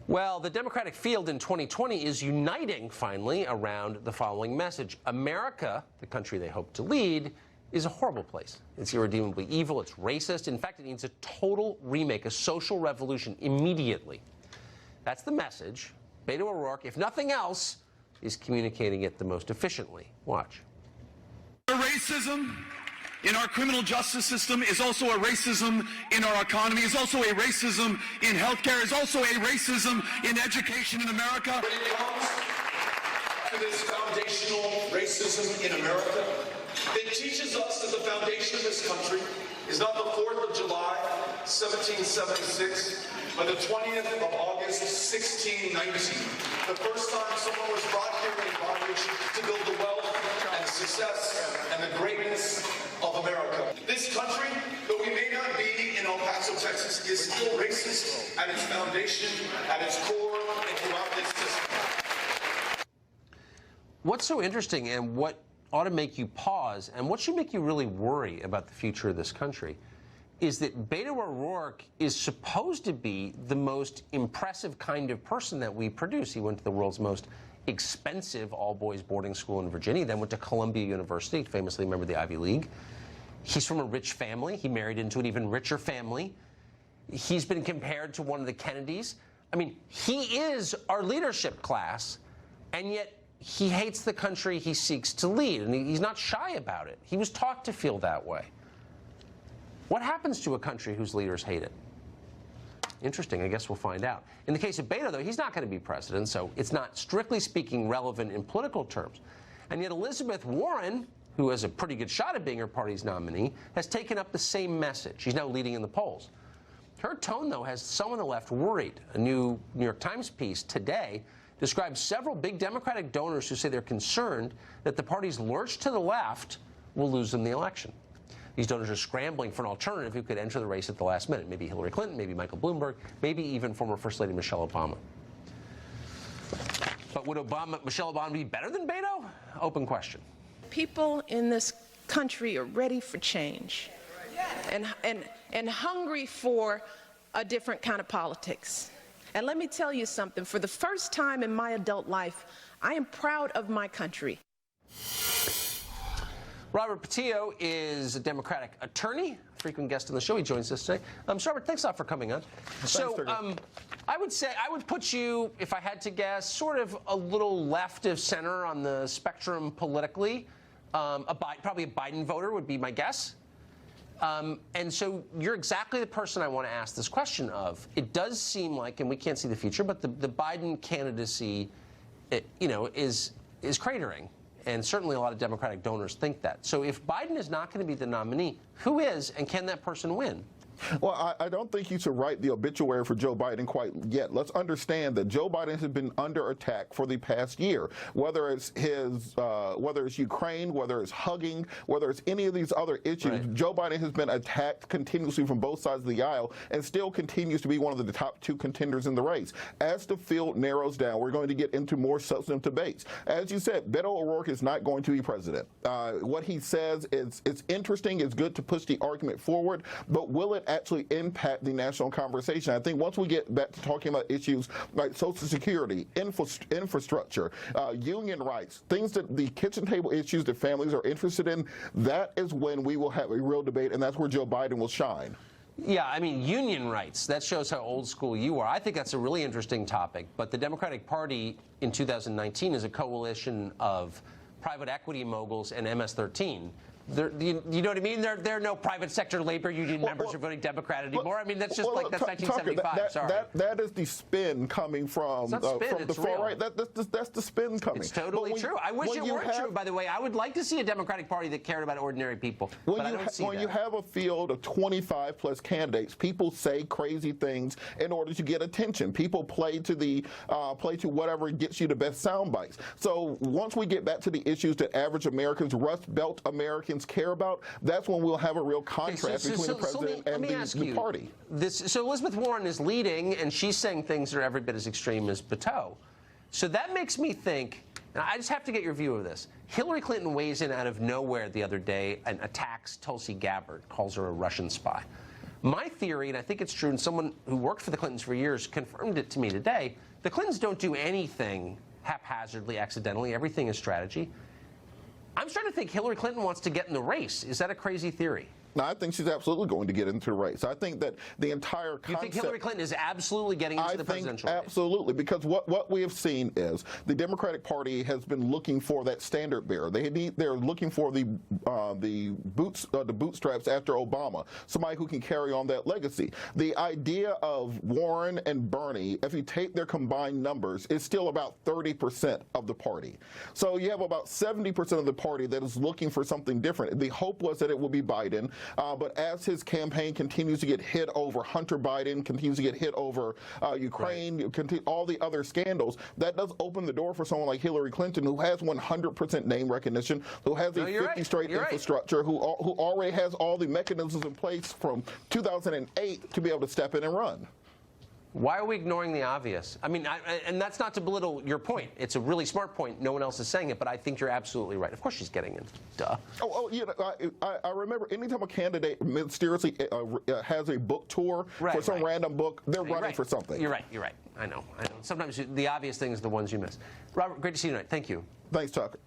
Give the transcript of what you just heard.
Well, the Democratic field in 2020 is uniting, finally, around the following message. America, the country they hope to lead, is a horrible place. It's irredeemably evil. It's racist. In fact, it needs a total remake, a social revolution, immediately. That's the message. Beto O'Rourke, if nothing else, is communicating it the most efficiently. Watch. Racism in our criminal justice system is also a racism in our economy, is also a racism in healthcare, is also a racism in education in America. When it comes to this foundational racism in America, it teaches us that the foundation of this country is not the 4th of July, 1776, but the 20th of August, 1619. The first time someone was brought here in bondage to build the wealth and the success and the greatness of America. This country, though we may not be in El Paso, Texas, is still racist at its foundation, at its core, and throughout this system. What's so interesting and what ought to make you pause and what should make you really worry about the future of this country is that Beto O'Rourke is supposed to be the most impressive kind of person that we produce. He went to the world's most expensive all-boys boarding school in Virginia, then went to Columbia University, famously a member of the Ivy League. He's from a rich family. He married into an even richer family. He's been compared to one of the Kennedys. I mean, he is our leadership class, and yet he hates the country he seeks to lead, and he's not shy about it. He was taught to feel that way. What happens to a country whose leaders hate it? Interesting. I guess we'll find out. In the case of Beto, though, he's not going to be president, so it's not, strictly speaking, relevant in political terms. And yet Elizabeth Warren, who has a pretty good shot at being her party's nominee, has taken up the same message. She's now leading in the polls. Her tone, though, has some on the left worried. A new New York Times piece today describes several big Democratic donors who say they're concerned that the party's lurch to the left will lose them the election. These donors are scrambling for an alternative who could enter the race at the last minute. Maybe Hillary Clinton, maybe Michael Bloomberg, maybe even former First Lady Michelle Obama. But would Michelle Obama be better than Beto? Open question. People in this country are ready for change and hungry for a different kind of politics. And let me tell you something. For the first time in my adult life, I am proud of my country. Robert Patillo is a Democratic attorney, frequent guest on the show. He joins us today. Robert, thanks a lot for coming on. So I would say, I would put you, if I had to guess, sort of a little left of center on the spectrum politically. Probably a Biden voter would be my guess. And so you're exactly the person I want to ask this question of. It does seem like, and we can't see the future, but the Biden candidacy, is cratering. And certainly a lot of Democratic donors think that. So if Biden is not going to be the nominee, who is, and can that person win? Well, I don't think you should write the obituary for Joe Biden quite yet. Let's understand that Joe Biden has been under attack for the past year. Whether it's whether it's Ukraine, whether it's hugging, whether it's any of these other issues, right. Joe Biden has been attacked continuously from both sides of the aisle and still continues to be one of the top two contenders in the race. As the field narrows down, we're going to get into more substantive debates. As you said, Beto O'Rourke is not going to be president. What he says is it's interesting, it's good to push the argument forward, but will it actually impact the national conversation? I think once we get back to talking about issues like Social Security, infrastructure, union rights, things that the kitchen table issues that families are interested in, that is when we will have a real debate, and that's where Joe Biden will shine. Yeah, I mean, union rights, that shows how old school you are. I think that's a really interesting topic, but the Democratic Party in 2019 is a coalition of private equity moguls and MS-13. You know what I mean? There are no private sector labor union members who are voting Democrat anymore. I mean, that's just that's 1975. Sorry. That is the spin coming from the far right. That's the spin coming. It's totally true. I wish it weren't true, by the way. I would like to see a Democratic Party that cared about ordinary people, but I don't see that. When you have a field of 25-plus candidates, people say crazy things in order to get attention. People play to whatever gets you the best sound bites. So once we get back to the issues that average Americans, Rust Belt Americans, care about, that's when we'll have a real contrast between the president and the party. So Elizabeth Warren is leading, and she's saying things that are every bit as extreme as Beto. So that makes me think, and I just have to get your view of this. Hillary Clinton weighs in out of nowhere the other day and attacks Tulsi Gabbard, calls her a Russian spy. My theory, and I think it's true, and someone who worked for the Clintons for years confirmed it to me today, the Clintons don't do anything haphazardly, accidentally. Everything is strategy. I'm starting to think Hillary Clinton wants to get in the race. Is that a crazy theory? No, I think she's absolutely going to get into the race. I think that the entire concept... You think Hillary Clinton is absolutely getting into the presidential race? Absolutely, because what we have seen is the Democratic Party has been looking for that standard bearer. They're looking for the bootstraps after Obama, somebody who can carry on that legacy. The idea of Warren and Bernie, if you take their combined numbers, is still about 30% of the party. So you have about 70% of the party that is looking for something different. The hope was that it would be Biden. But as his campaign continues to get hit over Hunter Biden, continues to get hit over Ukraine, all the other scandals, that does open the door for someone like Hillary Clinton, who has 100% name recognition, who has a 50-straight infrastructure, who already has all the mechanisms in place from 2008 to be able to step in and run. Why are we ignoring the obvious? I mean, and that's not to belittle your point. It's a really smart point. No one else is saying it, but I think you're absolutely right. Of course she's getting in. Duh. I remember anytime a candidate mysteriously has a book tour for some random book, they're running for something. You're right. You're right. I know. Sometimes the obvious things are the ones you miss. Robert, great to see you tonight. Thank you. Thanks, Tucker.